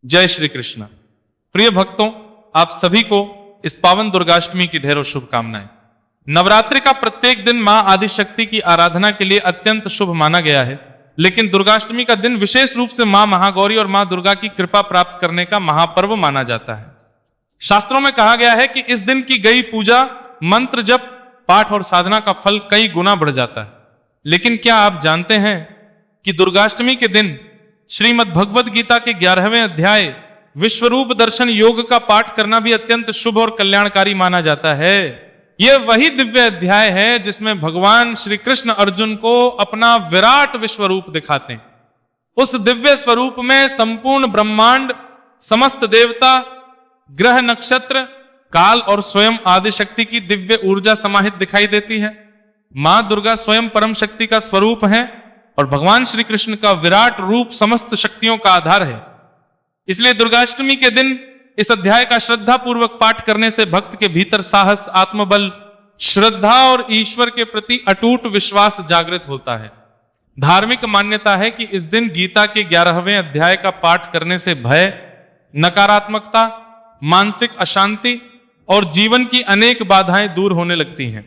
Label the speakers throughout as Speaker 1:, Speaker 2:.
Speaker 1: जय श्री कृष्ण। प्रिय भक्तों, आप सभी को इस पावन दुर्गाष्टमी की ढेरों शुभकामनाएं। नवरात्रि का प्रत्येक दिन मां आदिशक्ति की आराधना के लिए अत्यंत शुभ माना गया है, लेकिन दुर्गाष्टमी का दिन विशेष रूप से मां महागौरी और मां दुर्गा की कृपा प्राप्त करने का महापर्व माना जाता है। शास्त्रों में कहा गया है कि इस दिन की गई पूजा, मंत्र जप, पाठ और साधना का फल कई गुना बढ़ जाता है। लेकिन क्या आप जानते हैं कि दुर्गाष्टमी के दिन श्रीमद् भगवद गीता के 11वें अध्याय विश्वरूप दर्शन योग का पाठ करना भी अत्यंत शुभ और कल्याणकारी माना जाता है। यह वही दिव्य अध्याय है जिसमें भगवान श्री कृष्ण अर्जुन को अपना विराट विश्वरूप दिखाते हैं। उस दिव्य स्वरूप में संपूर्ण ब्रह्मांड, समस्त देवता, ग्रह, नक्षत्र, काल और स्वयं आदिशक्ति की दिव्य ऊर्जा समाहित दिखाई देती है। मां दुर्गा स्वयं परम शक्ति का स्वरूप है और भगवान श्री कृष्ण का विराट रूप समस्त शक्तियों का आधार है। इसलिए दुर्गाष्टमी के दिन इस अध्याय का श्रद्धा पूर्वक पाठ करने से भक्त के भीतर साहस, आत्मबल, श्रद्धा और ईश्वर के प्रति अटूट विश्वास जागृत होता है। धार्मिक मान्यता है कि इस दिन गीता के 11वें अध्याय का पाठ करने से भय, नकारात्मकता, मानसिक अशांति और जीवन की अनेक बाधाएं दूर होने लगती हैं।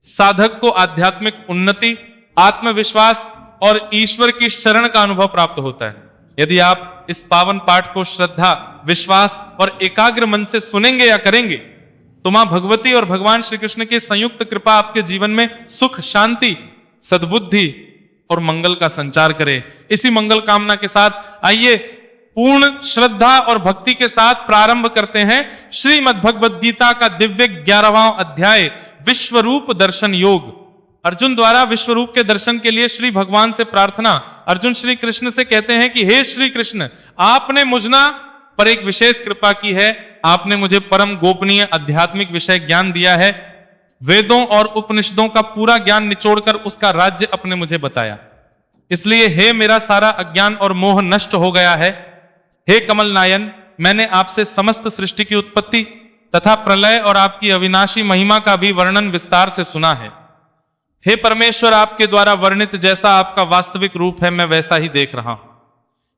Speaker 1: साधक को आध्यात्मिक उन्नति, आत्मविश्वास और ईश्वर की शरण का अनुभव प्राप्त होता है। यदि आप इस पावन पाठ को श्रद्धा, विश्वास और एकाग्र मन से सुनेंगे या करेंगे तो मां भगवती और भगवान श्री कृष्ण की संयुक्त कृपा आपके जीवन में सुख, शांति, सद्बुद्धि और मंगल का संचार करे। इसी मंगल कामना के साथ आइए पूर्ण श्रद्धा और भक्ति के साथ प्रारंभ करते हैं श्रीमद् भगवद गीता का दिव्य 11वां अध्याय विश्वरूप दर्शन योग। अर्जुन द्वारा विश्वरूप के दर्शन के लिए श्री भगवान से प्रार्थना। अर्जुन श्री कृष्ण से कहते हैं कि हे श्री कृष्ण, आपने मुझना पर एक विशेष कृपा की है। आपने मुझे परम गोपनीय आध्यात्मिक विषय ज्ञान दिया है। वेदों और उपनिषदों का पूरा ज्ञान निचोड़कर उसका राज्य अपने मुझे बताया। इसलिए हे मेरा सारा अज्ञान और मोह नष्ट हो गया है। हे कमल नायन, मैंने आपसे समस्त सृष्टि की उत्पत्ति तथा प्रलय और आपकी अविनाशी महिमा का भी वर्णन विस्तार से सुना है। हे परमेश्वर, आपके द्वारा वर्णित जैसा आपका वास्तविक रूप है मैं वैसा ही देख रहा हूं।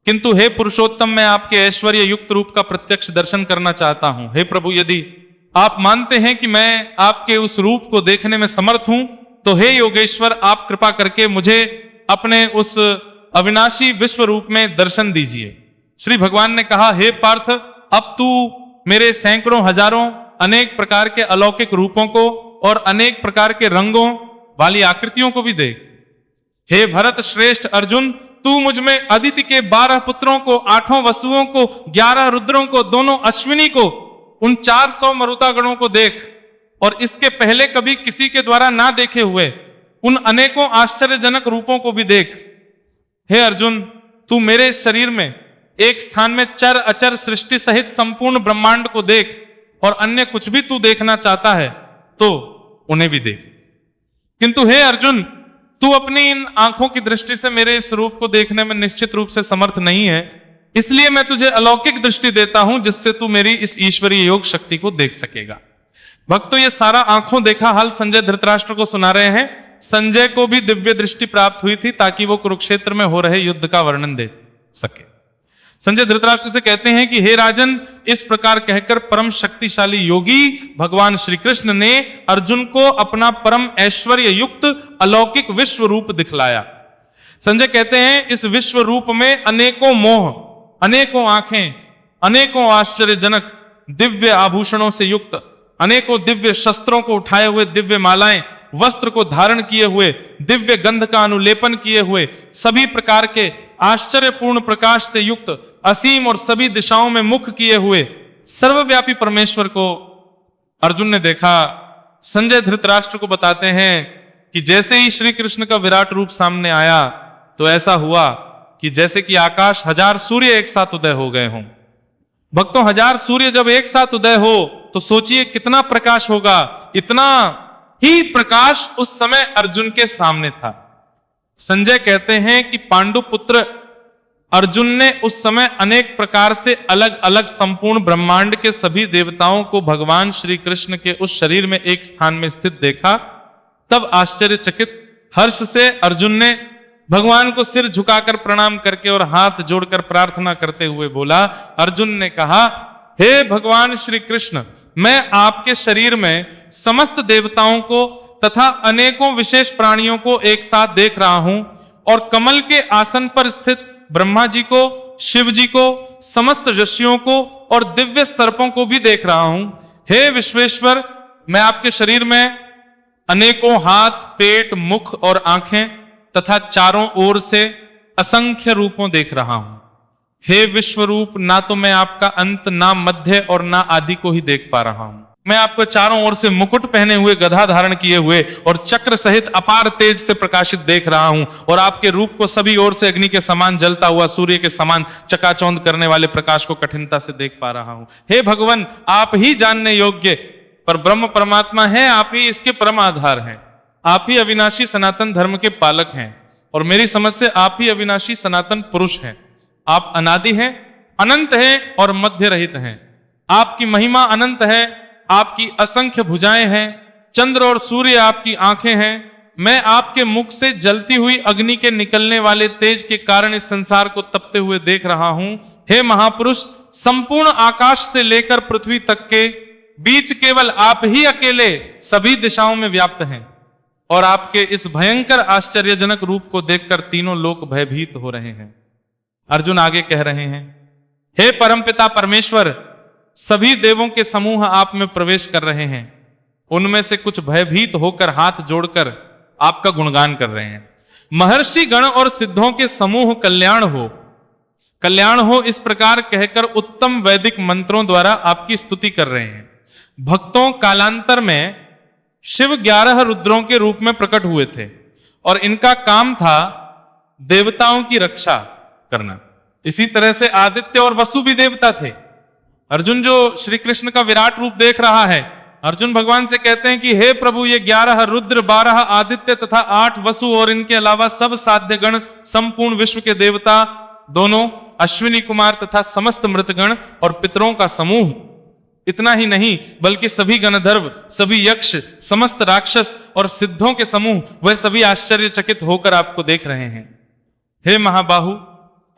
Speaker 1: किंतु हे पुरुषोत्तम, मैं आपके ऐश्वर्य युक्त रूप का प्रत्यक्ष दर्शन करना चाहता हूं। हे प्रभु, यदि आप मानते हैं कि मैं आपके उस रूप को देखने में समर्थ हूं तो हे योगेश्वर, आप कृपा करके मुझे अपने उस अविनाशी विश्व रूप में दर्शन दीजिए। श्री भगवान ने कहा, हे पार्थ, अब तू मेरे सैकड़ों, हजारों, अनेक प्रकार के अलौकिक रूपों को और अनेक प्रकार के रंगों वाली आकृतियों को भी देख। हे भरत श्रेष्ठ अर्जुन, तू मुझ में अदिति के 12 पुत्रों को, 8 वसुओं को, 11 रुद्रों को, दोनों अश्विनी को, उन 400 मरुतागणों को देख और इसके पहले कभी किसी के द्वारा ना देखे हुए उन अनेकों आश्चर्यजनक रूपों को भी देख। हे अर्जुन, तू मेरे शरीर में एक स्थान में चर अचर सृष्टि सहित संपूर्ण ब्रह्मांड को देख और अन्य कुछ भी तू देखना चाहता है तो उन्हें भी देख। किंतु हे अर्जुन, तू अपनी इन आंखों की दृष्टि से मेरे इस रूप को देखने में निश्चित रूप से समर्थ नहीं है। इसलिए मैं तुझे अलौकिक दृष्टि देता हूं जिससे तू मेरी इस ईश्वरीय योग शक्ति को देख सकेगा। भक्तों, ये सारा आंखों देखा हाल संजय धृतराष्ट्र को सुना रहे हैं। संजय को भी दिव्य दृष्टि प्राप्त हुई थी ताकि वो कुरुक्षेत्र में हो रहे युद्ध का वर्णन दे सके। संजय धृतराष्ट्र से कहते हैं कि हे राजन, इस प्रकार कहकर परम शक्तिशाली योगी भगवान श्री कृष्ण ने अर्जुन को अपना परम ऐश्वर्य युक्त अलौकिक विश्व रूप दिखलाया। संजय कहते हैं, इस विश्व रूप में अनेकों मोह, अनेकों आंखें, अनेकों आश्चर्यजनक दिव्य आभूषणों से युक्त, अनेकों दिव्य शस्त्रों को उठाए हुए दिव्य मालाएं, वस्त्र को धारण किए हुए, दिव्य गंध का अनुलेपन किए हुए, सभी प्रकार के आश्चर्यपूर्ण प्रकाश से युक्त, असीम और सभी दिशाओं में मुख किए हुए सर्वव्यापी परमेश्वर को अर्जुन ने देखा। संजय धृतराष्ट्र को बताते हैं कि जैसे ही श्री कृष्ण का विराट रूप सामने आया तो ऐसा हुआ कि जैसे कि आकाश 1000 सूर्य एक साथ उदय हो गए हों। भक्तों, 1000 सूर्य जब एक साथ उदय हो तो सोचिए कितना प्रकाश होगा। इतना ही प्रकाश उस समय अर्जुन के सामने था। संजय कहते हैं कि पांडुपुत्र अर्जुन ने उस समय अनेक प्रकार से अलग अलग संपूर्ण ब्रह्मांड के सभी देवताओं को भगवान श्री कृष्ण के उस शरीर में एक स्थान में स्थित देखा। तब आश्चर्यचकित हर्ष से अर्जुन ने भगवान को सिर झुकाकर प्रणाम करके और हाथ जोड़कर प्रार्थना करते हुए बोला। अर्जुन ने कहा, हे भगवान श्री कृष्ण, मैं आपके शरीर में समस्त देवताओं को तथा अनेकों विशेष प्राणियों को एक साथ देख रहा हूं और कमल के आसन पर स्थित ब्रह्मा जी को, शिव जी को, समस्त ऋषियों को और दिव्य सर्पों को भी देख रहा हूं। हे विश्वेश्वर, मैं आपके शरीर में अनेकों हाथ, पेट, मुख और आंखें तथा चारों ओर से असंख्य रूपों देख रहा हूं। हे विश्वरूप, ना तो मैं आपका अंत, ना मध्य और ना आदि को ही देख पा रहा हूं। मैं आपको चारों ओर से मुकुट पहने हुए, गधा धारण किए हुए और चक्र सहित अपार तेज से प्रकाशित देख रहा हूं और आपके रूप को सभी ओर से अग्नि के समान जलता हुआ, सूर्य के समान चकाचौंध करने वाले प्रकाश को कठिनता से देख पा रहा हूं। हे भगवान, आप ही जानने योग्य पर ब्रह्म परमात्मा है, आप ही इसके परम आधार हैं। आप ही अविनाशी सनातन धर्म के पालक हैं और मेरी समझ से आप ही अविनाशी सनातन पुरुष हैं। आप अनादि हैं, अनंत हैं और मध्य रहित हैं। आपकी महिमा अनंत है, आपकी असंख्य भुजाएं हैं, चंद्र और सूर्य आपकी आंखें हैं। मैं आपके मुख से जलती हुई अग्नि के निकलने वाले तेज के कारण इस संसार को तपते हुए देख रहा हूं। हे महापुरुष, संपूर्ण आकाश से लेकर पृथ्वी तक के बीच केवल आप ही अकेले सभी दिशाओं में व्याप्त हैं और आपके इस भयंकर आश्चर्यजनक रूप को देखकर तीनों लोक भयभीत हो रहे हैं। अर्जुन आगे कह रहे हैं, हे परमपिता परमेश्वर, सभी देवों के समूह आप में प्रवेश कर रहे हैं। उनमें से कुछ भयभीत होकर हाथ जोड़कर आपका गुणगान कर रहे हैं। महर्षि गण और सिद्धों के समूह कल्याण हो इस प्रकार कहकर उत्तम वैदिक मंत्रों द्वारा आपकी स्तुति कर रहे हैं। भक्तों, कालांतर में शिव 11 रुद्रों के रूप में प्रकट हुए थे और इनका काम था देवताओं की रक्षा करना। इसी तरह से आदित्य और वसु भी देवता थे। अर्जुन जो श्री कृष्ण का विराट रूप देख रहा है, अर्जुन भगवान से कहते हैं कि हे प्रभु, ये 11 रुद्र, 12 आदित्य तथा 8 वसु और इनके अलावा सब साध्य गण, संपूर्ण विश्व के देवता, दोनों अश्विनी कुमार तथा समस्त मृतगण और पितरों का समूह, इतना ही नहीं बल्कि सभी गणधर्व, सभी यक्ष, समस्त राक्षस और सिद्धों के समूह, वह सभी आश्चर्यचकित होकर आपको देख रहे हैं। हे महाबाहु,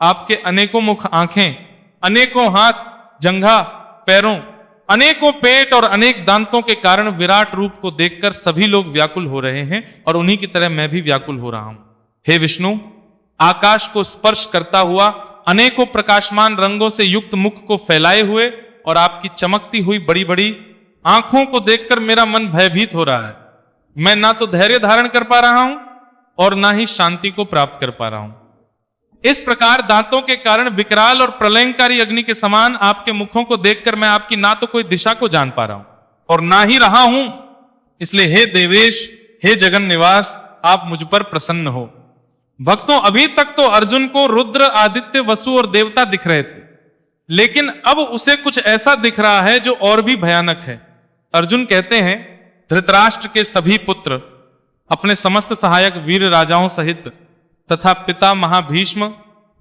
Speaker 1: आपके अनेकों मुख, आंखें, अनेकों हाथ, जंघा, पैरों, अनेकों पेट और अनेक दांतों के कारण विराट रूप को देखकर सभी लोग व्याकुल हो रहे हैं और उन्हीं की तरह मैं भी व्याकुल हो रहा हूं। हे विष्णु, आकाश को स्पर्श करता हुआ अनेकों प्रकाशमान रंगों से युक्त मुख को फैलाए हुए और आपकी चमकती हुई बड़ी बड़ी आंखों को देखकर मेरा मन भयभीत हो रहा है। मैं ना तो धैर्य धारण कर पा रहा हूं और ना ही शांति को प्राप्त कर पा रहा हूं। इस प्रकार दांतों के कारण विकराल और प्रलयंकारी अग्नि के समान आपके मुखों को देखकर मैं आपकी ना तो कोई दिशा को जान पा रहा हूं और ना ही रहा हूं। इसलिए हे देवेश, हे जगन निवास, आप मुझ पर प्रसन्न हो। भक्तों, अभी तक तो अर्जुन को रुद्र, आदित्य, वसु और देवता दिख रहे थे, लेकिन अब उसे कुछ ऐसा दिख रहा है जो और भी भयानक है। अर्जुन कहते हैं, धृतराष्ट्र के सभी पुत्र अपने समस्त सहायक वीर राजाओं सहित तथा पिता महाभीष्म,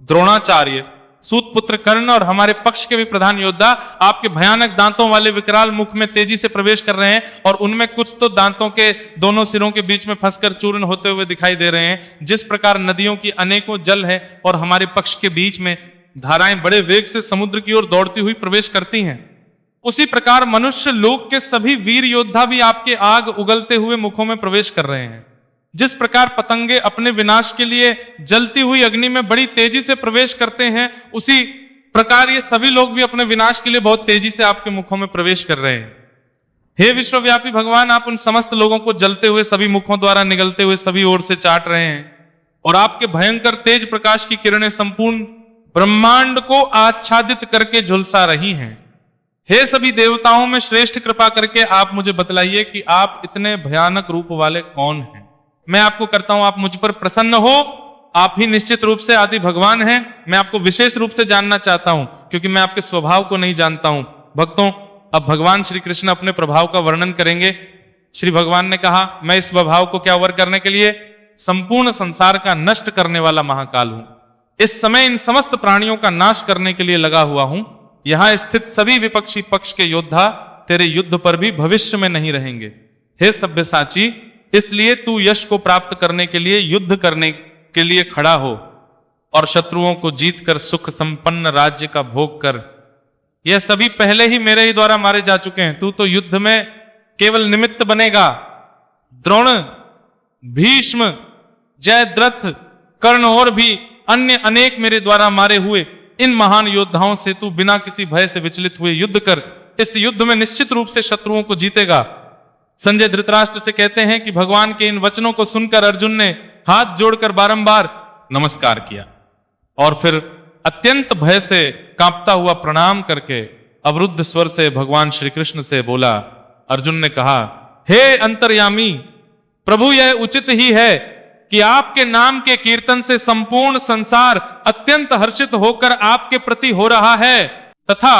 Speaker 1: द्रोणाचार्य, सूत पुत्र कर्ण और हमारे पक्ष के भी प्रधान योद्धा आपके भयानक दांतों वाले विकराल मुख में तेजी से प्रवेश कर रहे हैं और उनमें कुछ तो दांतों के दोनों सिरों के बीच में फंसकर चूर्ण होते हुए दिखाई दे रहे हैं। जिस प्रकार नदियों की अनेकों जल है और हमारे पक्ष के बीच में धाराएं बड़े वेग से समुद्र की ओर दौड़ती हुई प्रवेश करती हैं, उसी प्रकार मनुष्य लोक के सभी वीर योद्धा भी आपके आग उगलते हुए मुखों में प्रवेश कर रहे हैं। जिस प्रकार पतंगे अपने विनाश के लिए जलती हुई अग्नि में बड़ी तेजी से प्रवेश करते हैं, उसी प्रकार ये सभी लोग भी अपने विनाश के लिए बहुत तेजी से आपके मुखों में प्रवेश कर रहे हैं। हे विश्वव्यापी भगवान, आप उन समस्त लोगों को जलते हुए सभी मुखों द्वारा निगलते हुए सभी ओर से चाट रहे हैं और आपके भयंकर तेज प्रकाश की किरणें संपूर्ण ब्रह्मांड को आच्छादित करके झुलसा रही हैं। हे सभी देवताओं में श्रेष्ठ, कृपा करके आप मुझे बतलाइए कि आप इतने भयानक रूप वाले कौन हैं। मैं आपको करता हूं, आप मुझ पर प्रसन्न हो। आप ही निश्चित रूप से आदि भगवान हैं। मैं आपको विशेष रूप से जानना चाहता हूं क्योंकि मैं आपके स्वभाव को नहीं जानता हूं। भक्तों, अब भगवान श्री कृष्ण अपने प्रभाव का वर्णन करेंगे। श्री भगवान ने कहा, मैं इस स्वभाव को क्या वर करने के लिए संपूर्ण संसार का नष्ट करने वाला महाकाल हूं। इस समय इन समस्त प्राणियों का नाश करने के लिए लगा हुआ हूं। यहां स्थित सभी विपक्षी पक्ष के योद्धा तेरे युद्ध पर भी भविष्य में नहीं रहेंगे। हे सभ्यसाची, इसलिए तू यश को प्राप्त करने के लिए युद्ध करने के लिए खड़ा हो और शत्रुओं को जीतकर सुख संपन्न राज्य का भोग कर। यह सभी पहले ही मेरे ही द्वारा मारे जा चुके हैं, तू तो युद्ध में केवल निमित्त बनेगा। द्रोण, भीष्म, जयद्रथ, कर्ण और भी अन्य अनेक मेरे द्वारा मारे हुए इन महान योद्धाओं से तू बिना किसी भय से विचलित हुए युद्ध कर। इस युद्ध में निश्चित रूप से शत्रुओं को जीतेगा। संजय धृतराष्ट्र से कहते हैं कि भगवान के इन वचनों को सुनकर अर्जुन ने हाथ जोड़कर बारंबार नमस्कार किया और फिर अत्यंत भय से कांपता हुआ प्रणाम करके अवरुद्ध स्वर से भगवान श्री कृष्ण से बोला। अर्जुन ने कहा, हे अंतर्यामी प्रभु, यह उचित ही है कि आपके नाम के कीर्तन से संपूर्ण संसार अत्यंत हर्षित होकर आपके प्रति हो रहा है तथा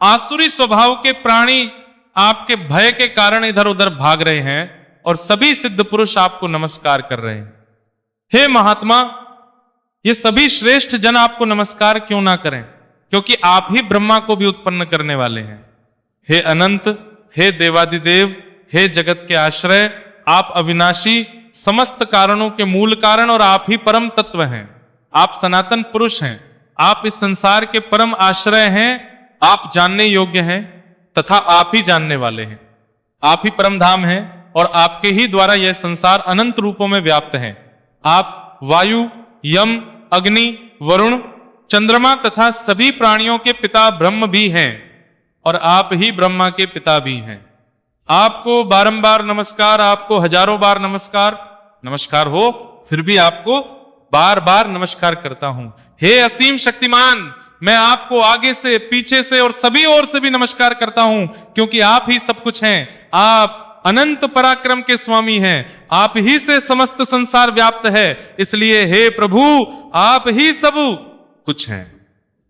Speaker 1: आसुरी स्वभाव के प्राणी आपके भय के कारण इधर उधर भाग रहे हैं और सभी सिद्ध पुरुष आपको नमस्कार कर रहे हैं। हे महात्मा, ये सभी श्रेष्ठ जन आपको नमस्कार क्यों ना करें, क्योंकि आप ही ब्रह्मा को भी उत्पन्न करने वाले हैं। हे अनंत, हे देवादिदेव, हे जगत के आश्रय, आप अविनाशी, समस्त कारणों के मूल कारण और आप ही परम तत्व हैं। आप सनातन पुरुष हैं, आप इस संसार के परम आश्रय हैं, आप जानने योग्य हैं तथा आप ही जानने वाले हैं। आप ही परम धाम हैं और आपके ही द्वारा यह संसार अनंत रूपों में व्याप्त है। आप वायु, यम, अग्नि, वरुण, चंद्रमा तथा सभी प्राणियों के पिता ब्रह्म भी हैं और आप ही ब्रह्मा के पिता भी हैं। आपको बारंबार नमस्कार, आपको हजारों बार नमस्कार, नमस्कार हो, फिर भी आपको बार बार नमस्कार करता हूं। हे असीम शक्तिमान, मैं आपको आगे से, पीछे से और सभी ओर से भी नमस्कार करता हूं, क्योंकि आप ही सब कुछ हैं। आप अनंत पराक्रम के स्वामी हैं, आप ही से समस्त संसार व्याप्त है, इसलिए हे प्रभु, आप ही सब कुछ हैं।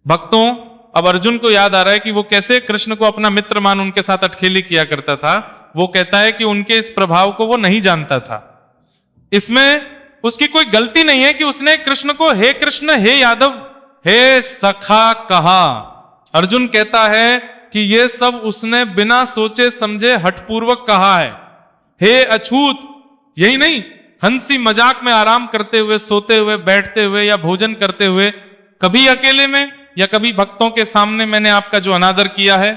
Speaker 1: भक्तों, अब अर्जुन को याद आ रहा है कि वो कैसे कृष्ण को अपना मित्र मान उनके साथ अटखेली किया करता था। वो कहता है कि उनके इस प्रभाव को वो नहीं जानता था। इसमें उसकी कोई गलती नहीं है कि उसने कृष्ण को हे कृष्ण, हे यादव, हे सखा कहा। अर्जुन कहता है कि ये सब उसने बिना सोचे समझे हठपूर्वक कहा है। हे अछूत, यही नहीं, हंसी मजाक में आराम करते हुए, सोते हुए, बैठते हुए या भोजन करते हुए, कभी अकेले में या कभी भक्तों के सामने मैंने आपका जो अनादर किया है,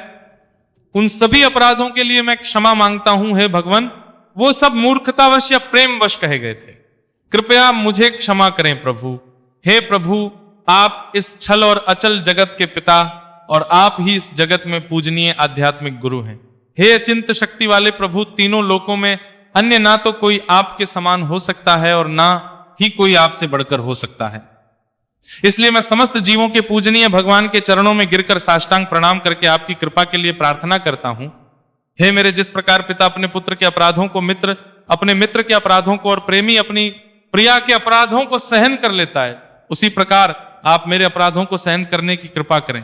Speaker 1: उन सभी अपराधों के लिए मैं क्षमा मांगता हूं। हे भगवान, वो सब मूर्खतावश या प्रेमवश कहे गए थे, कृपया मुझे क्षमा करें प्रभु। हे प्रभु, आप इस छल और अचल जगत के पिता और आप ही इस जगत में पूजनीय आध्यात्मिक गुरु हैं। हे अचिंत शक्ति वाले प्रभु, तीनों लोकों में अन्य ना तो कोई आपके समान हो सकता है और ना ही कोई आपसे बढ़कर हो सकता है। इसलिए मैं समस्त जीवों के पूजनीय भगवान के चरणों में गिरकर साष्टांग प्रणाम करके आपकी कृपा के लिए प्रार्थना करता हूं। हे मेरे, जिस प्रकार पिता अपने पुत्र के अपराधों को, मित्र अपने मित्र के अपराधों को और प्रेमी अपनी प्रिया के अपराधों को सहन कर लेता है, उसी प्रकार आप मेरे अपराधों को सहन करने की कृपा करें।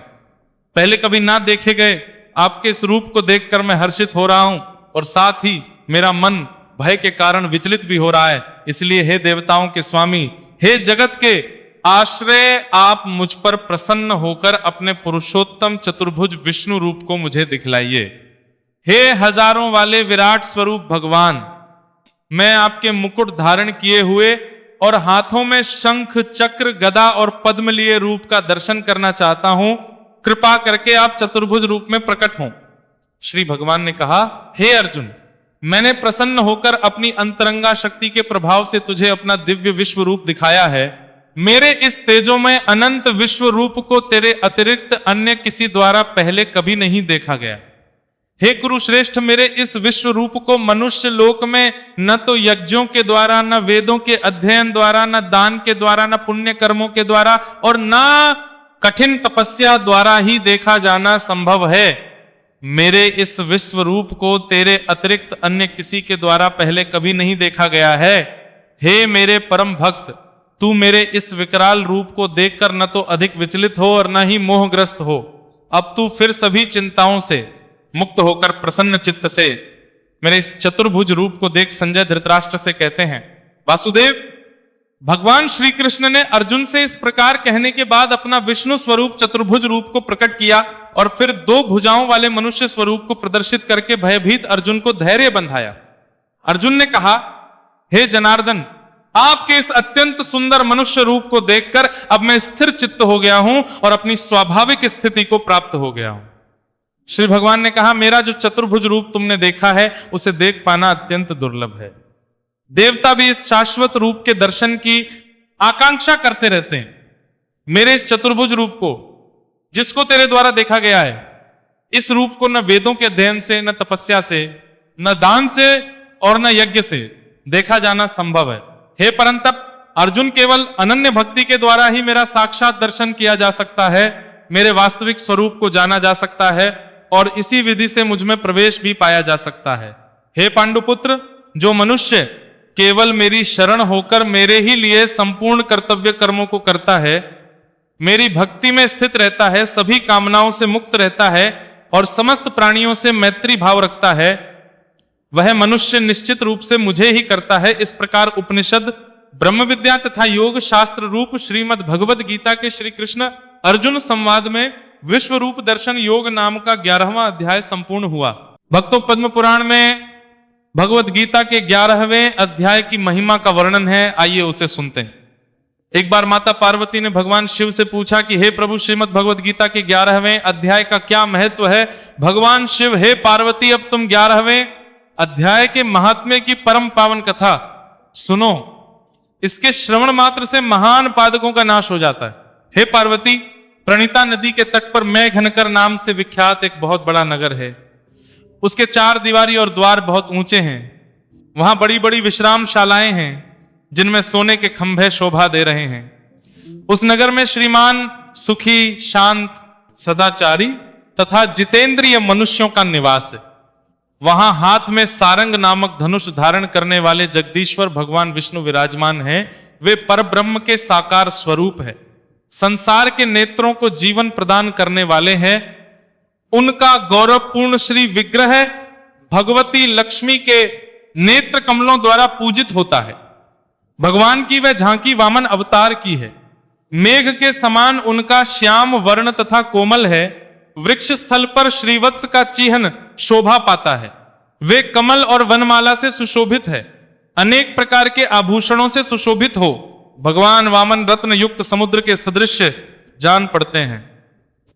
Speaker 1: पहले कभी ना देखे गए आपके इस रूप को देखकर मैं हर्षित हो रहा हूं और साथ ही मेरा मन भय के कारण विचलित भी हो रहा है। इसलिए हे देवताओं के स्वामी, हे जगत के आश्रय, आप मुझ पर प्रसन्न होकर अपने पुरुषोत्तम चतुर्भुज विष्णु रूप को मुझे दिखलाइए। हे हजारों वाले विराट स्वरूप भगवान, मैं आपके मुकुट धारण किए हुए और हाथों में शंख, चक्र, गदा और पद्म लिए रूप का दर्शन करना चाहता हूं। कृपा करके आप चतुर्भुज रूप में प्रकट हों। श्री भगवान ने कहा, हे अर्जुन, मैंने प्रसन्न होकर अपनी अंतरंगा शक्ति के प्रभाव से तुझे अपना दिव्य विश्व रूप दिखाया है। मेरे इस तेजोमय अनंत विश्व रूप को तेरे अतिरिक्त अन्य किसी द्वारा पहले कभी नहीं देखा गया। हे कुरुश्रेष्ठ, मेरे इस विश्व रूप को मनुष्य लोक में न तो यज्ञों के द्वारा, न वेदों के अध्ययन द्वारा, न दान के द्वारा, न पुण्य कर्मों के द्वारा और न कठिन तपस्या द्वारा ही देखा जाना संभव है। मेरे इस विश्व रूप को तेरे अतिरिक्त अन्य किसी के द्वारा पहले कभी नहीं देखा गया है। हे मेरे परम भक्त, तू मेरे इस विकराल रूप को देखकर न तो अधिक विचलित हो और न ही मोहग्रस्त हो। अब तू फिर सभी चिंताओं से मुक्त होकर प्रसन्न चित्त से मेरे इस चतुर्भुज रूप को देख। संजय धृतराष्ट्र से कहते हैं, वासुदेव, भगवान श्री कृष्ण ने अर्जुन से इस प्रकार कहने के बाद अपना विष्णु स्वरूप चतुर्भुज रूप को प्रकट किया और फिर 2 भुजाओं वाले मनुष्य स्वरूप को प्रदर्शित करके भयभीत अर्जुन को धैर्य बंधाया। अर्जुन ने कहा, हे जनार्दन, आपके इस अत्यंत सुंदर मनुष्य रूप को देखकर अब मैं स्थिर चित्त हो गया हूं और अपनी स्वाभाविक स्थिति को प्राप्त हो गया हूं। श्री भगवान ने कहा, मेरा जो चतुर्भुज रूप तुमने देखा है उसे देख पाना अत्यंत दुर्लभ है। देवता भी इस शाश्वत रूप के दर्शन की आकांक्षा करते रहते हैं। मेरे इस चतुर्भुज रूप को, जिसको तेरे द्वारा देखा गया है, इस रूप को न वेदों के अध्ययन से, न तपस्या से, न दान से और न यज्ञ से देखा जाना संभव है। हे परंतप, अर्जुन, केवल अनन्य भक्ति के द्वारा ही मेरा साक्षात दर्शन किया जा सकता है, मेरे वास्तविक स्वरूप को जाना जा सकता है और इसी विधि से मुझ में प्रवेश भी पाया जा सकता है। हे पांडुपुत्र, जो मनुष्य केवल मेरी शरण होकर मेरे ही लिए संपूर्ण कर्तव्य कर्मों को करता है, मेरी भक्ति में स्थित रहता है, सभी कामनाओं से मुक्त रहता है और समस्त प्राणियों से मैत्री भाव रखता है, वह मनुष्य निश्चित रूप से मुझे ही करता है। इस प्रकार उपनिषद, ब्रह्म विद्या तथा योग शास्त्र रूप श्रीमद् भगवद गीता के श्री कृष्ण अर्जुन संवाद में विश्व रूप दर्शन योग नाम का 11वां अध्याय संपूर्ण हुआ। भक्तों, पद्म पुराण में भगवद गीता के 11वें अध्याय की महिमा का वर्णन है। आइए उसे सुनते हैं। एक बार माता पार्वती ने भगवान शिव से पूछा कि हे प्रभु, श्रीमद् भगवद गीता के 11वें अध्याय का क्या महत्व है। भगवान शिव, हे पार्वती, अब तुम 11वें अध्याय के महात्म्य की परम पावन कथा सुनो। इसके श्रवण मात्र से महान पादकों का नाश हो जाता है। हे पार्वती, प्रणीता नदी के तट पर मेघनकर नाम से विख्यात एक बहुत बड़ा नगर है। उसके 4 दीवारी और द्वार बहुत ऊंचे हैं। वहां बड़ी बड़ी विश्रामशालाएं हैं जिनमें सोने के खंभे शोभा दे रहे हैं। उस नगर में श्रीमान, सुखी, शांत, सदाचारी तथा जितेंद्रिय मनुष्यों का निवास है। वहां हाथ में सारंग नामक धनुष धारण करने वाले जगदीश्वर भगवान विष्णु विराजमान हैं। वे परब्रह्म के साकार स्वरूप है, संसार के नेत्रों को जीवन प्रदान करने वाले हैं। उनका गौरवपूर्ण श्री विग्रह भगवती लक्ष्मी के नेत्र कमलों द्वारा पूजित होता है। भगवान की वह झांकी वामन अवतार की है। मेघ के समान उनका श्याम वर्ण तथा कोमल है। वृक्ष स्थल पर श्रीवत्स का चिन्ह शोभा पाता है। वे कमल और वनमाला से सुशोभित है, अनेक प्रकार के आभूषणों से सुशोभित हो भगवान वामन रत्न युक्त समुद्र के सदृश जान पड़ते हैं।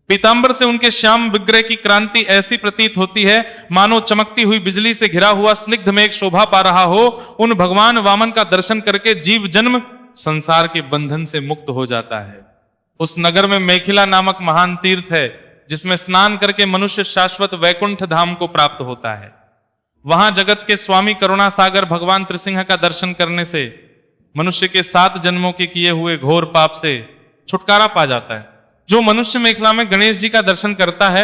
Speaker 1: पीतांबर से उनके श्याम विग्रह की क्रांति ऐसी प्रतीत होती है मानो चमकती हुई बिजली से घिरा हुआ स्निग्ध मेघ शोभा पा रहा हो। उन भगवान वामन का दर्शन करके जीव जन्म संसार के बंधन से मुक्त हो जाता है। उस नगर में मेखिला नामक महान तीर्थ है जिसमें स्नान करके मनुष्य शाश्वत वैकुंठ धाम को प्राप्त होता है। वहां जगत के स्वामी करुणा सागर भगवान त्रिसिंह का दर्शन करने से मनुष्य के 7 जन्मों के किए हुए घोर पाप से छुटकारा पा जाता है। जो मनुष्य मेखला में गणेश जी का दर्शन करता है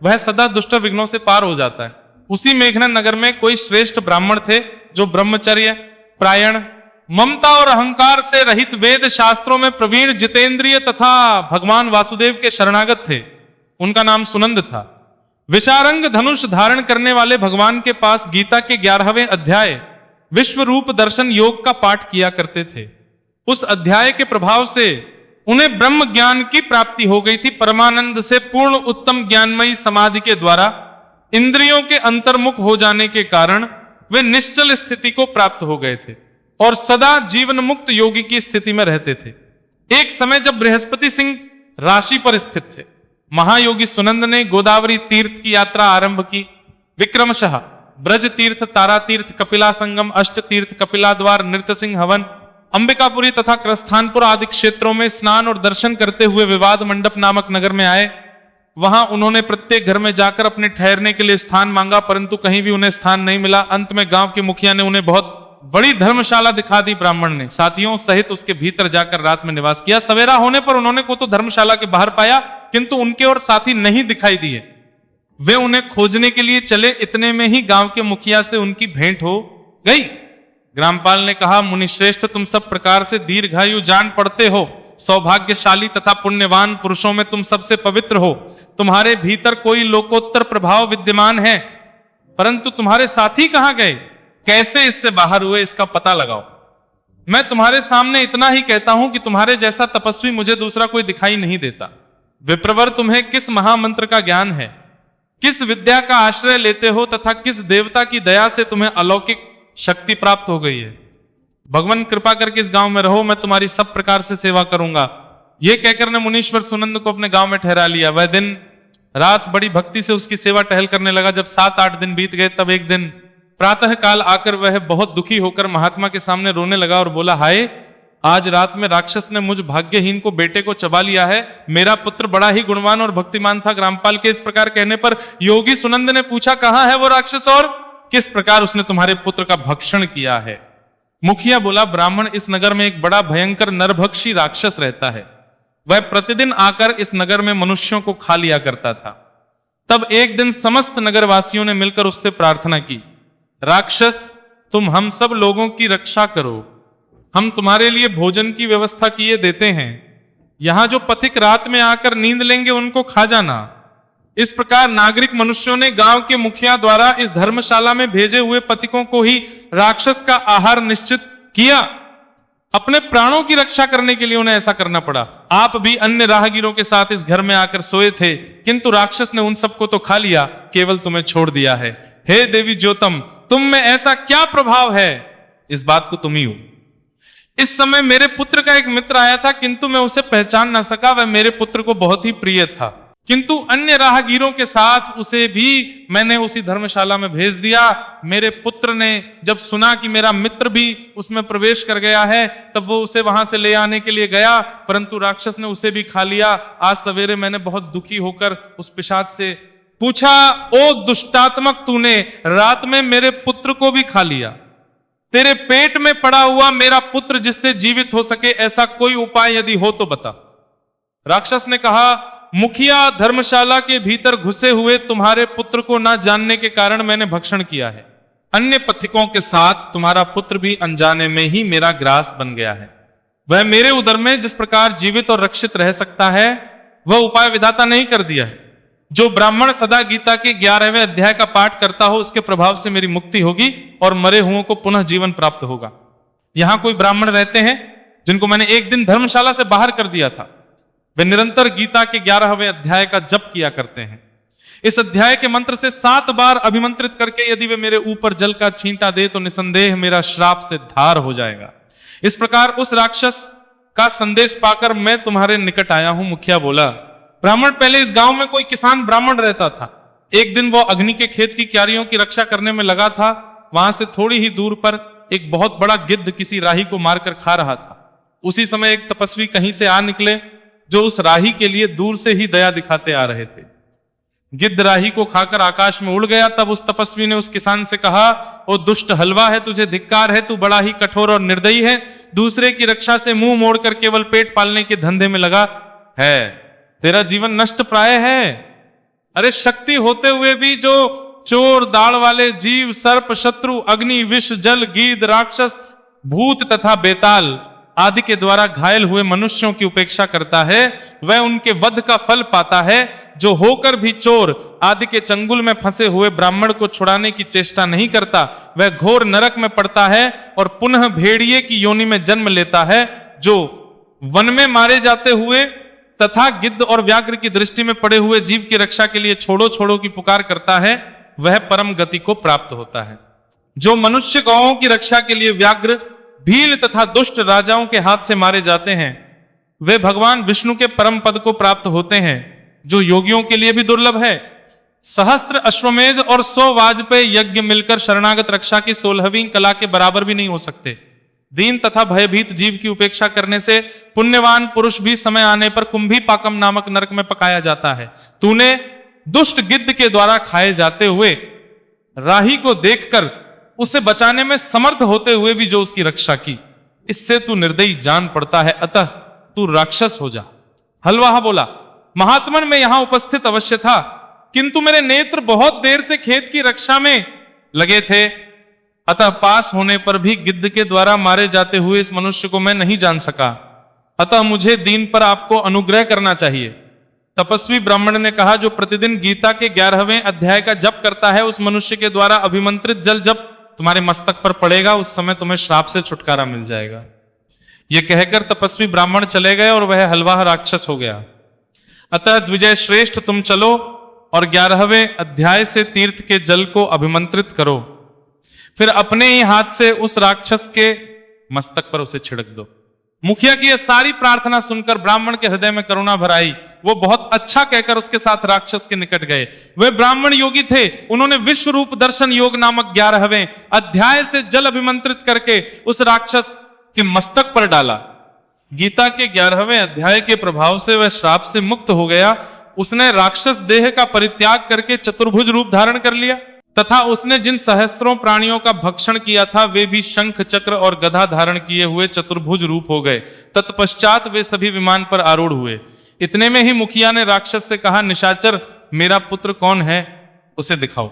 Speaker 1: वह सदा दुष्ट विघ्नों से पार हो जाता है। उसी मेघना नगर में कोई श्रेष्ठ ब्राह्मण थे जो ब्रह्मचर्य, प्रायण, ममता और अहंकार से रहित वेद शास्त्रों में प्रवीण, जितेंद्रिय तथा भगवान वासुदेव के शरणागत थे। उनका नाम सुनंद था। विशारंग धनुष धारण करने वाले भगवान के पास गीता के 11वें अध्याय विश्व रूप दर्शन योग का पाठ किया करते थे। उस अध्याय के प्रभाव से उन्हें ब्रह्म ज्ञान की प्राप्ति हो गई थी। परमानंद से पूर्ण उत्तम ज्ञानमयी समाधि के द्वारा इंद्रियों के अंतर्मुख हो जाने के कारण वे निश्चल स्थिति को प्राप्त हो गए थे और सदा जीवन मुक्त योगी की स्थिति में रहते थे। एक समय जब बृहस्पति सिंह राशि पर स्थित थे, महायोगी सुनंद ने गोदावरी तीर्थ की यात्रा आरंभ की। विक्रमशः ब्रज तीर्थ, तारा तीर्थ, कपिला संगम, अष्ट तीर्थ, कपिला द्वार, नृतसिंह हवन, अंबिकापुरी तथा क्रस्थानपुर आदि क्षेत्रों में स्नान और दर्शन करते हुए विवाद मंडप नामक नगर में आए। वहां उन्होंने प्रत्येक घर में जाकर अपने ठहरने के लिए स्थान मांगा, परंतु कहीं भी उन्हें स्थान नहीं मिला। अंत में गांव के मुखिया ने उन्हें बहुत बड़ी धर्मशाला दिखा दी। ब्राह्मण ने साथियों सहित उसके भीतर जाकर रात में निवास किया। सवेरा होने पर उन्होंने को तो धर्मशाला के बाहर पाया, किंतु उनके और साथी नहीं दिखाई दिए। वे उन्हें खोजने के लिए चले। इतने में ही गांव के मुखिया से उनकी भेंट हो गई। ग्रामपाल ने कहा, मुनिश्रेष्ठ, तुम सब प्रकार से दीर्घायु जान पड़ते हो। सौभाग्यशाली तथा पुण्यवान पुरुषों में तुम सबसे पवित्र हो। तुम्हारे भीतर कोई लोकोत्तर प्रभाव विद्यमान है, परंतु तुम्हारे साथी कहां गए, कैसे इससे बाहर हुए, इसका पता लगाओ। मैं तुम्हारे सामने इतना ही कहता हूं कि तुम्हारे जैसा तपस्वी मुझे दूसरा कोई दिखाई नहीं देता। विप्रवर, तुम्हें किस महामंत्र का ज्ञान है, किस विद्या का आश्रय लेते हो तथा किस देवता की दया से तुम्हें अलौकिक शक्ति प्राप्त हो गई है। भगवान कृपा करके इस गांव में रहो, मैं तुम्हारी सब प्रकार से सेवा करूंगा। यह कहकर ने मुनीश्वर सुनंद को अपने गांव में ठहरा लिया। वह दिन रात बड़ी भक्ति से उसकी सेवा टहल करने लगा। जब 7-8 दिन बीत गए तब एक दिन प्रातः काल आकर वह बहुत दुखी होकर महात्मा के सामने रोने लगा और बोला, हाय, आज रात में राक्षस ने मुझ भाग्यहीन को बेटे को चबा लिया है। मेरा पुत्र बड़ा ही गुणवान और भक्तिमान था। ग्रामपाल के इस प्रकार कहने पर योगी सुनंद ने पूछा, कहां है वो राक्षस और किस प्रकार उसने तुम्हारे पुत्र का भक्षण किया है? मुखिया बोला, ब्राह्मण, इस नगर में एक बड़ा भयंकर नरभक्षी राक्षस रहता है। वह प्रतिदिन आकर इस नगर में मनुष्यों को खा लिया करता था। तब एक दिन समस्त नगरवासियों ने मिलकर उससे प्रार्थना की, राक्षस, तुम हम सब लोगों की रक्षा करो, हम तुम्हारे लिए भोजन की व्यवस्था किए देते हैं। यहां जो पथिक रात में आकर नींद लेंगे उनको खा जाना। इस प्रकार नागरिक मनुष्यों ने गांव के मुखिया द्वारा इस धर्मशाला में भेजे हुए पथिकों को ही राक्षस का आहार निश्चित किया। अपने प्राणों की रक्षा करने के लिए उन्हें ऐसा करना पड़ा। आप भी अन्य राहगीरों के साथ इस घर में आकर सोए थे, किंतु राक्षस ने उन सबको तो खा लिया, केवल तुम्हें छोड़ दिया है। हे देवी ज्योतम, तुम में ऐसा क्या प्रभाव है? इस बात को तुम ही हो। इस समय मेरे पुत्र का एक मित्र आया था, किंतु मैं उसे पहचान ना सका। वह मेरे पुत्र को बहुत ही प्रिय था, किंतु अन्य राहगीरों के साथ उसे भी मैंने उसी धर्मशाला में भेज दिया। मेरे पुत्र ने जब सुना कि मेरा मित्र भी उसमें प्रवेश कर गया है, तब वो उसे वहां से ले आने के लिए गया, परंतु राक्षस ने उसे भी खा लिया। आज सवेरे मैंने बहुत दुखी होकर उस पिशाच से पूछा, ओ दुष्टात्मक, तूने रात में मेरे पुत्र को भी खा लिया। तेरे पेट में पड़ा हुआ मेरा पुत्र जिससे जीवित हो सके, ऐसा कोई उपाय यदि हो तो बता। राक्षस ने कहा, मुखिया, धर्मशाला के भीतर घुसे हुए तुम्हारे पुत्र को ना जानने के कारण मैंने भक्षण किया है। अन्य पथिकों के साथ तुम्हारा पुत्र भी अनजाने में ही मेरा ग्रास बन गया है। वह मेरे उदर में जिस प्रकार जीवित और रक्षित रह सकता है, वह उपाय विधाता नहीं कर दिया है। जो ब्राह्मण सदा गीता के 11वें अध्याय का पाठ करता हो, उसके प्रभाव से मेरी मुक्ति होगी और मरे हुओं को पुनः जीवन प्राप्त होगा। यहां कोई ब्राह्मण रहते हैं जिनको मैंने एक दिन धर्मशाला से बाहर कर दिया था। वे निरंतर गीता के 11वें अध्याय का जप किया करते हैं। इस अध्याय के मंत्र से 7 बार अभिमंत्रित करके यदि वे मेरे ऊपर जल का छींटा दे तो निसंदेह मेरा श्राप से धार हो जाएगा। इस प्रकार उस राक्षस का संदेश पाकर मैं तुम्हारे निकट आया हूं। मुखिया बोला, ब्राह्मण, पहले इस गांव में कोई किसान ब्राह्मण रहता था। एक दिन वो अग्नि के खेत की क्यारियों की रक्षा करने में लगा था। वहां से थोड़ी ही दूर पर एक बहुत बड़ा गिद्ध किसी राही को मारकर खा रहा था। उसी समय एक तपस्वी कहीं से आ निकले जो उस राही के लिए दूर से ही दया दिखाते आ रहे थे। गिद्ध राही को खाकर आकाश में उड़ गया। तब उस तपस्वी ने उस किसान से कहा, ओ दुष्ट हलवा है, तुझे धिक्कार है, तू बड़ा ही कठोर और निर्दयी है। दूसरे की रक्षा से मुंह मोड़कर केवल पेट पालने के धंधे में लगा है। तेरा जीवन नष्ट प्राय है। अरे शक्ति होते हुए भी जो चोर, दाड़ वाले जीव, सर्प, शत्रु, अग्नि, विष, जल, गीध, राक्षस, भूत तथा बेताल आदि के द्वारा घायल हुए मनुष्यों की उपेक्षा करता है, वह उनके वध का फल पाता है। जो होकर भी चोर आदि के चंगुल में फंसे हुए ब्राह्मण को छुड़ाने की चेष्टा नहीं करता, वह घोर नरक में पड़ता है और पुनः भेड़िए की योनि में जन्म लेता है। जो वन में मारे जाते हुए तथा गिद्ध और व्याघ्र की दृष्टि में पड़े हुए जीव की रक्षा के लिए छोड़ो छोड़ो की पुकार करता है, वह परम गति को प्राप्त होता है। जो मनुष्य गौओं की रक्षा के लिए व्याघ्र, भील तथा दुष्ट राजाओं के हाथ से मारे जाते हैं, वे भगवान विष्णु के परम पद को प्राप्त होते हैं, जो योगियों के लिए भी दुर्लभ है। सहस्त्र अश्वमेध और 100 वाजपेय यज्ञ मिलकर शरणागत रक्षा की 16वीं कला के बराबर भी नहीं हो सकते। दीन तथा भयभीत जीव की उपेक्षा करने से पुण्यवान पुरुष भी समय आने पर कुंभी पाकम नामक नरक में पकाया जाता है। तूने दुष्ट गिद्ध के द्वारा खाए जाते हुए राही को देखकर उसे बचाने में समर्थ होते हुए भी जो उसकी रक्षा की, इससे तू निर्दयी जान पड़ता है, अतः तू राक्षस हो जा। हलवाहा बोला, महात्मन, मैं यहां उपस्थित अवश्य था, किंतु मेरे नेत्र बहुत देर से खेत की रक्षा में लगे थे, अतः पास होने पर भी गिद्ध के द्वारा मारे जाते हुए इस मनुष्य को मैं नहीं जान सका। अतः मुझे दीन पर आपको अनुग्रह करना चाहिए। तपस्वी ब्राह्मण ने कहा, जो प्रतिदिन गीता के 11वें अध्याय का जप करता है, उस मनुष्य के द्वारा अभिमंत्रित जल जब तुम्हारे मस्तक पर पड़ेगा, उस समय तुम्हें श्राप से छुटकारा मिल जाएगा। यह कहकर तपस्वी ब्राह्मण चले गए और वह हलवाह राक्षस हो गया। अतः द्विजय श्रेष्ठ, तुम चलो और 11वें अध्याय से तीर्थ के जल को अभिमंत्रित करो। फिर अपने ही हाथ से उस राक्षस के मस्तक पर उसे छिड़क दो। मुखिया की यह सारी प्रार्थना सुनकर ब्राह्मण के हृदय में करुणा भर आई। वो बहुत अच्छा कहकर उसके साथ राक्षस के निकट गए। वे ब्राह्मण योगी थे। उन्होंने विश्व रूप दर्शन योग नामक 11वें अध्याय से जल अभिमंत्रित करके उस राक्षस के मस्तक पर डाला। गीता के 11वें अध्याय के प्रभाव से वह श्राप से मुक्त हो गया। उसने राक्षस देह का परित्याग करके चतुर्भुज रूप धारण कर लिया तथा उसने जिन सहस्त्रों प्राणियों का भक्षण किया था वे भी शंख चक्र और गदा धारण किए हुए चतुर्भुज रूप हो गए। तत्पश्चात वे सभी विमान पर आरूढ़ हुए। इतने में ही मुखिया ने राक्षस से कहा, निशाचर, मेरा पुत्र कौन है, उसे दिखाओ।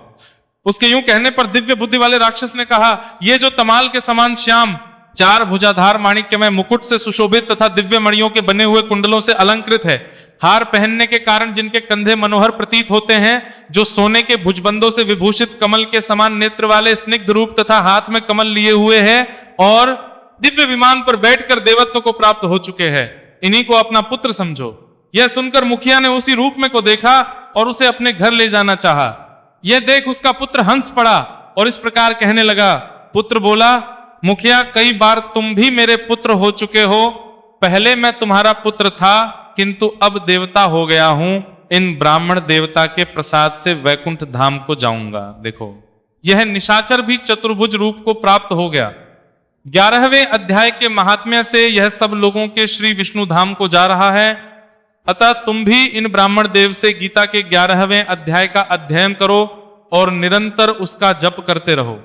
Speaker 1: उसके यूं कहने पर दिव्य बुद्धि वाले राक्षस ने कहा, ये जो तमाल के समान श्याम, 4 भुजाधार माणिक्यमय मुकुट से सुशोभित तथा दिव्य मणियों के बने हुए कुंडलों से अलंकृत है, हार पहनने के कारण जिनके कंधे मनोहर प्रतीत होते हैं, जो सोने के भुजबंदों से विभूषित कमल के समान नेत्र वाले स्निग्ध रूप तथा हाथ में कमल लिए हुए हैं और दिव्य विमान पर बैठकर देवत्व को प्राप्त हो चुके हैं, इन्हीं को अपना पुत्र समझो। यह सुनकर मुखिया ने उसी रूप में को देखा और उसे अपने घर ले जाना चाहा। यह देख उसका पुत्र हंस पड़ा और इस प्रकार कहने लगा। पुत्र बोला, मुखिया, कई बार तुम भी मेरे पुत्र हो चुके हो। पहले मैं तुम्हारा पुत्र था किंतु अब देवता हो गया हूं। इन ब्राह्मण देवता के प्रसाद से वैकुंठ धाम को जाऊंगा। देखो, यह निशाचर भी चतुर्भुज रूप को प्राप्त हो गया। 11वें अध्याय के महात्म्य से यह सब लोगों के श्री विष्णु धाम को जा रहा है। अतः तुम भी इन ब्राह्मण देव से गीता के 11वें अध्याय का अध्ययन करो और निरंतर उसका जप करते रहो।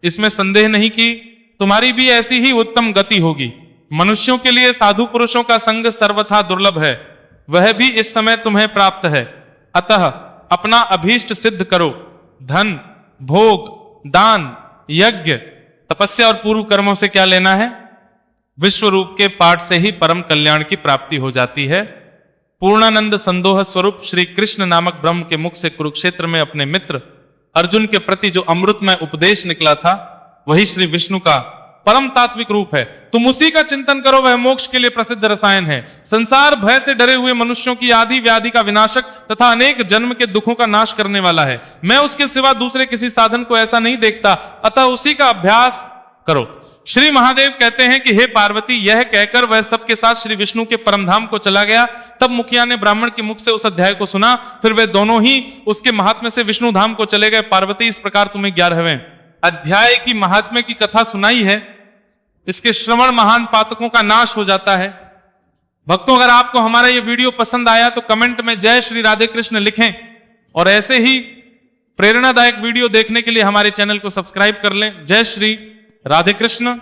Speaker 1: इसमें संदेह नहीं कि तुम्हारी भी ऐसी ही उत्तम गति होगी। मनुष्यों के लिए साधु पुरुषों का संग सर्वथा दुर्लभ है, वह भी इस समय तुम्हें प्राप्त है। अतः अपना अभीष्ट सिद्ध करो। धन, भोग, दान, यज्ञ, तपस्या और पूर्व कर्मों से क्या लेना है? विश्व रूप के पाठ से ही परम कल्याण की प्राप्ति हो जाती है। पूर्णानंद संदोह स्वरूप श्री कृष्ण नामक ब्रह्म के मुख से कुरुक्षेत्र में अपने मित्र अर्जुन के प्रति जो अमृतमय उपदेश निकला था, वही श्री विष्णु का परम तात्विक रूप है। तुम उसी का चिंतन करो, वह मोक्ष के लिए प्रसिद्ध रसायन है। संसार भय से डरे हुए मनुष्यों की आदि व्याधि का विनाशक तथा अनेक जन्म के दुखों का नाश करने वाला है। मैं उसके सिवा दूसरे किसी साधन को ऐसा नहीं देखता, अतः उसी का अभ्यास करो। श्री महादेव कहते हैं कि हे पार्वती, यह कहकर वह सबके साथ श्री विष्णु के परमधाम को चला गया। तब मुखिया ने ब्राह्मण के मुख से उस अध्याय को सुना। फिर वे दोनों ही उसके महात्म्य से विष्णु धाम को चले गए। पार्वती, इस प्रकार तुम्हें 11वें अध्याय की महात्म्य की कथा सुनाई है। इसके श्रवण महान पातकों का नाश हो जाता है। भक्तों, अगर आपको हमारा यह वीडियो पसंद आया तो कमेंट में जय श्री राधे कृष्ण लिखें और ऐसे ही प्रेरणादायक वीडियो देखने के लिए हमारे चैनल को सब्सक्राइब कर लें। जय श्री राधे कृष्ण।